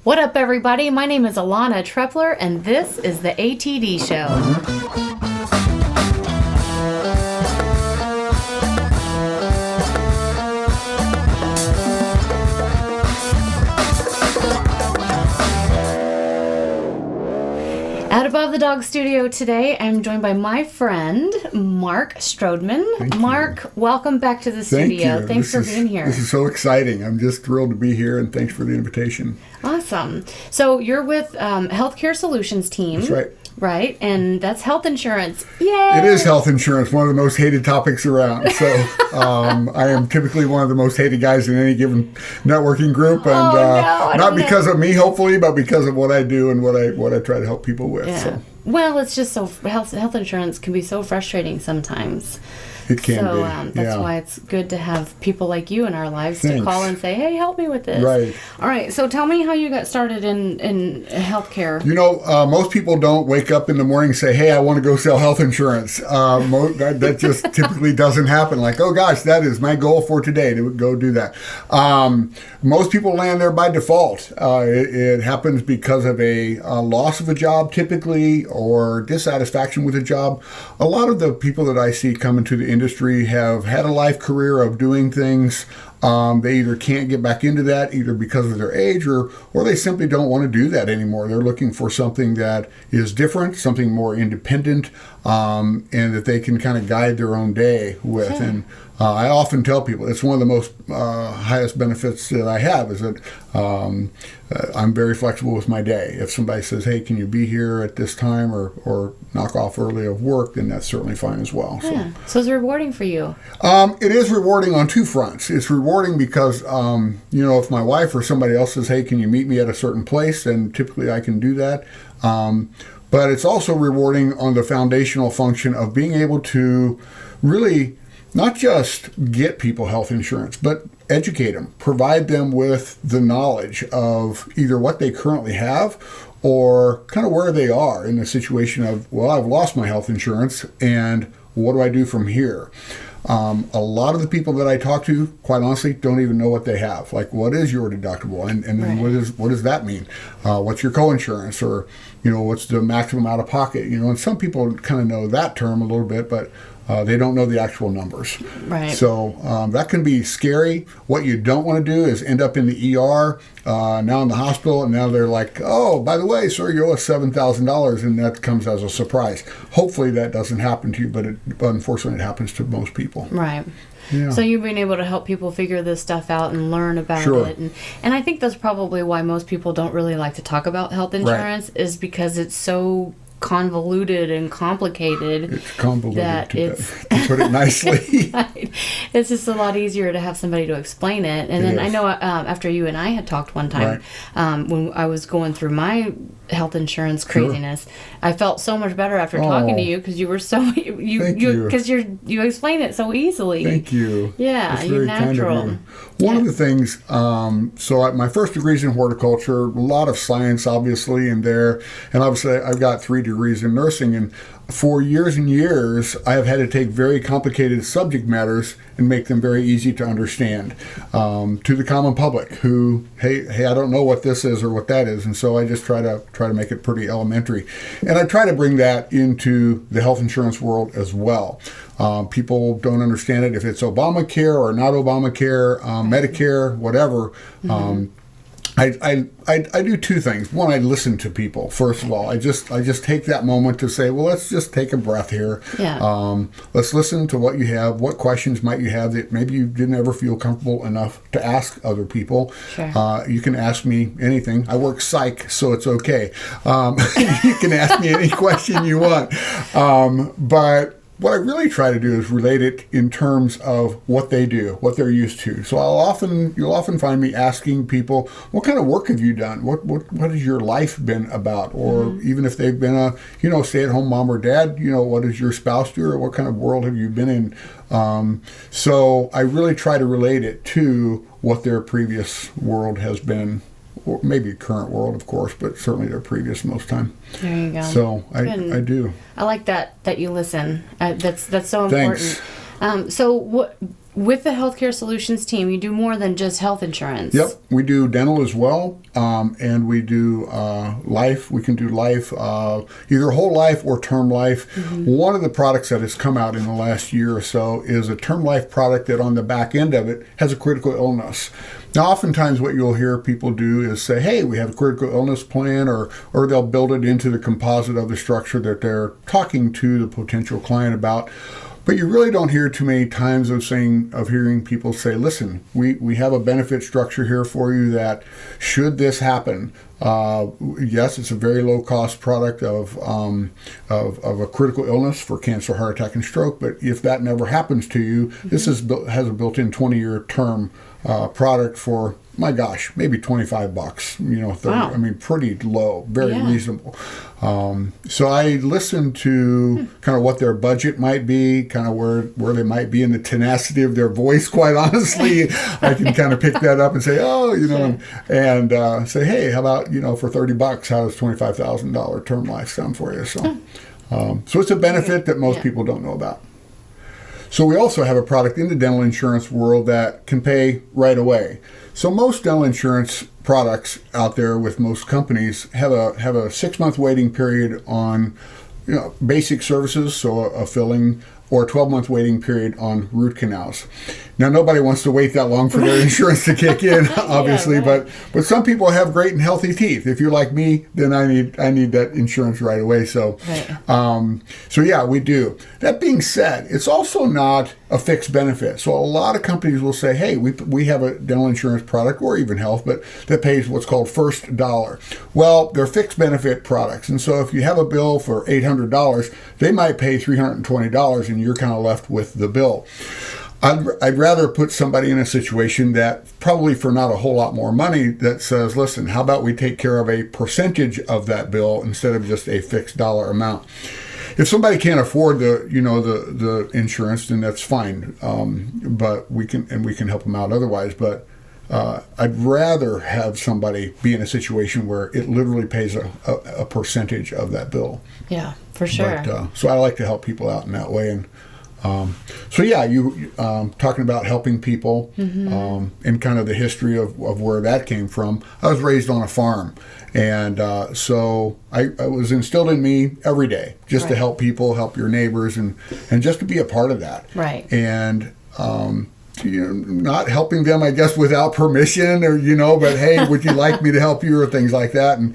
What up, everybody? My name is ALANA TREPPLER, and this is the ATD Show. Out above the dog studio today, I'm joined by my friend, Mark Strodtman. Mark, welcome back to the studio. Thanks for being here. This is so exciting. I'm just thrilled to be here, and thanks for the invitation. Awesome. So you're with Healthcare Solutions team. That's right. Right, and that's health insurance. Yay! It is health insurance, one of the most hated topics around. So I am typically one of the most hated guys in any given networking group, and not because of me, hopefully, but because of what I do and what I try to help people with. Yeah. So. Well, it's just so health insurance can be so frustrating sometimes. It can be. That's why it's good to have people like you in our lives to call and say, hey, help me with this. Right. All right. So tell me how you got started in healthcare. You know, most people don't wake up in the morning and say, hey, I want to go sell health insurance. That just typically doesn't happen. Like, oh, gosh, that is my goal for today, to go do that. Most people land there by default. It happens because of a loss of a job, typically, or dissatisfaction with a job. A lot of the people that I see come into the industry have had a life career of doing things. They either can't get back into that, either because of their age, or they simply don't want to do that anymore. They're looking for something that is different, something more independent, and that they can kind of guide their own day with. Sure. And I often tell people it's one of the most highest benefits that I have is that I'm very flexible with my day. If somebody says, hey, can you be here at this time or knock off early of work, then that's certainly fine as well. Yeah. So it's rewarding for you. It is rewarding on two fronts. It's rewarding because, if my wife or somebody else says, hey, can you meet me at a certain place, then typically I can do that. But it's also rewarding on the foundational function of being able to really not just get people health insurance, but educate them, provide them with the knowledge of either what they currently have or kind of where they are in the situation of, well, I've lost my health insurance, and what do I do from here? A lot of the people that I talk to, quite honestly, don't even know what they have. Like, what is your deductible? And then what does that mean? What's your coinsurance? Or, what's the maximum out of pocket? And some people kind of know that term a little bit, but they don't know the actual numbers. Right. So that can be scary. What you don't want to do is end up in the ER, now in the hospital, and now they're like, oh, by the way, sir, you owe us $7,000, and that comes as a surprise. Hopefully that doesn't happen to you, but unfortunately it happens to most people. Right. Yeah. So you've been able to help people figure this stuff out and learn about it. And I think that's probably why most people don't really like to talk about health insurance, is because it's so convoluted and complicated. It's convoluted, that to put it nicely. Right. It's just a lot easier to have somebody to explain it. And then I know after you and I had talked one time, when I was going through my health insurance craziness, I felt so much better after talking to you, because you were so you explain it so easily. Thank you. Yeah, that's you're very natural. Kind of you. One of the things, my first degree's in horticulture, a lot of science obviously in there, and obviously I've got 3 degrees in nursing, and for years and years I have had to take very complicated subject matters and make them very easy to understand to the common public who, hey, I don't know what this is or what that is, and so I just try to make it pretty elementary, and I try to bring that into the health insurance world as well. People don't understand it if it's Obamacare or not Obamacare, Medicare, whatever. I do 2 things. One, I listen to people. First of all, I just take that moment to say, well, let's just take a breath here. Yeah. Let's listen to what you have. What questions might you have that maybe you didn't ever feel comfortable enough to ask other people? Sure. You can ask me anything. I work psych, so it's okay. You can ask me any question you want. But what I really try to do is relate it in terms of what they do, what they're used to. So you'll often find me asking people, what kind of work have you done? What has your life been about? Or even if they've been a, stay-at-home mom or dad, what does your spouse do? Or what kind of world have you been in? So I really try to relate it to what their previous world has been, or maybe current world, of course, but certainly their previous most time. There you go. So I do. I like that you listen. That's so important. Thanks. So with the Healthcare Solutions team, you do more than just health insurance. Yep, we do dental as well, and we do life. We can do life, either whole life or term life. One of the products that has come out in the last year or so is a term life product that on the back end of it has a critical illness. Now, oftentimes what you'll hear people do is say, hey, we have a critical illness plan, or they'll build it into the composite of the structure that they're talking to the potential client about. But you really don't hear too many times of hearing people say, listen, we have a benefit structure here for you that should this happen, yes, it's a very low cost product of a critical illness for cancer, heart attack, and stroke. But if that never happens to you, this has a built-in 20-year term product for, my gosh, maybe $25, you know, 30, wow. I mean, pretty low, very reasonable. So I listen to kind of what their budget might be, kind of where they might be in the tenacity of their voice, quite honestly. I can kind of pick that up and say, oh, you know, and say, hey, how about, you know, for $30, how does $25,000 term life sound for you? So, so it's a benefit that most people don't know about. So we also have a product in the dental insurance world that can pay right away. So most dental insurance products out there with most companies have a 6-month waiting period on, you know, basic services, so a filling, or a 12-month waiting period on root canals. Now, nobody wants to wait that long for their insurance to kick in, obviously, but some people have great and healthy teeth. If you're like me, then I need that insurance right away. So, so yeah, we do. That being said, it's also not a fixed benefit. So a lot of companies will say, hey, we have a dental insurance product, or even health, but that pays what's called first dollar. Well, they're fixed benefit products. And so if you have a bill for $800, they might pay $320 and you're kind of left with the bill. I'd rather put somebody in a situation that probably for not a whole lot more money that says, listen, how about we take care of a percentage of that bill instead of just a fixed dollar amount? If somebody can't afford the insurance, then that's fine. But we can help them out otherwise. But I'd rather have somebody be in a situation where it literally pays a percentage of that bill. Yeah, for sure. But, so I like to help people out in that way. And so yeah, you talking about helping people and kind of the history of where that came from. I was raised on a farm, and so I was instilled in me every day just to help people, help your neighbors, and just to be a part of that. Right. And you know, not helping them, I guess, without permission, or, you know, but hey, would you like me to help you, or things like that. And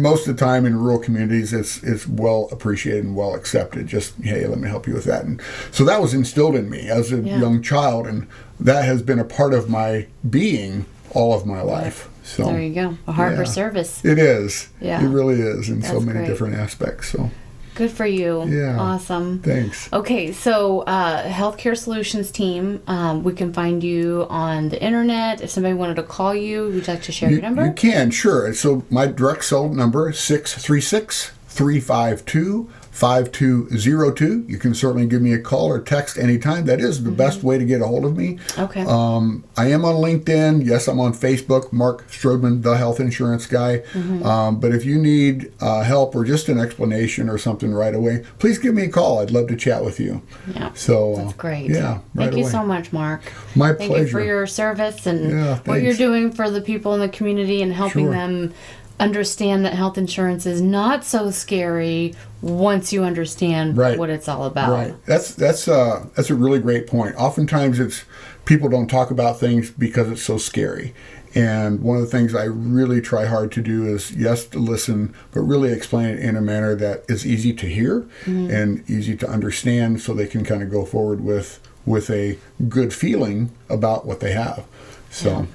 most of the time in rural communities, it's well appreciated and well accepted. Just, hey, let me help you with that. And so that was instilled in me as a young child, and that has been a part of my being all of my life. So there you go, a heart for service. It is. Yeah, it really is in so many great. Different aspects. So. Good for you. Yeah. Awesome. Thanks. Okay, so Healthcare Solutions team, we can find you on the internet. If somebody wanted to call you, would you like to share your number? You can, sure. So my direct cell number is 636-352-5202. You can certainly give me a call or text anytime. That is the best way to get a hold of me. Okay. I am on LinkedIn. Yes, I'm on Facebook, Mark Strodtman, the health insurance guy. But if you need help or just an explanation or something right away, please give me a call. I'd love to chat with you. Yeah. So that's great. Yeah. Thank you so much, Mark. My pleasure. pleasure. Thank you for your service and what you're doing for the people in the community and helping them understand that health insurance is not so scary once you understand what it's all about. Right. That's a really great point. Oftentimes it's people don't talk about things because it's so scary. And one of the things I really try hard to do is, yes, to listen, but really explain it in a manner that is easy to hear and easy to understand, so they can kind of go forward with a good feeling about what they have. So.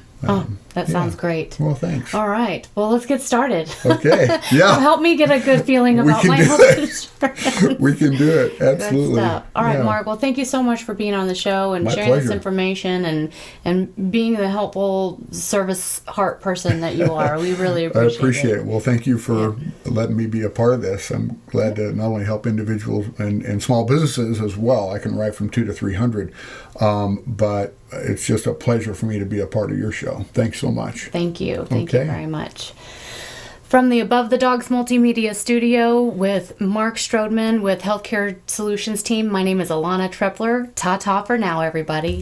That sounds great. Well, thanks. All right. Well, let's get started. Okay. Yeah. So help me get a good feeling about my health insurance. We can do it. Absolutely. Good stuff. All right, Mark. Well, thank you so much for being on the show and sharing this information and being the helpful service heart person that you are. We really appreciate it. I appreciate it. Well, thank you for letting me be a part of this. I'm glad to not only help individuals and small businesses as well. I can write from 2 to 300. But it's just a pleasure for me to be a part of your show. Thanks so much. Thank you. Thank you very much. From the Above the Dogs Multimedia Studio with Mark Strodtman with Healthcare Solutions Team, my name is ALANA TREPPLER. Ta-ta for now, everybody.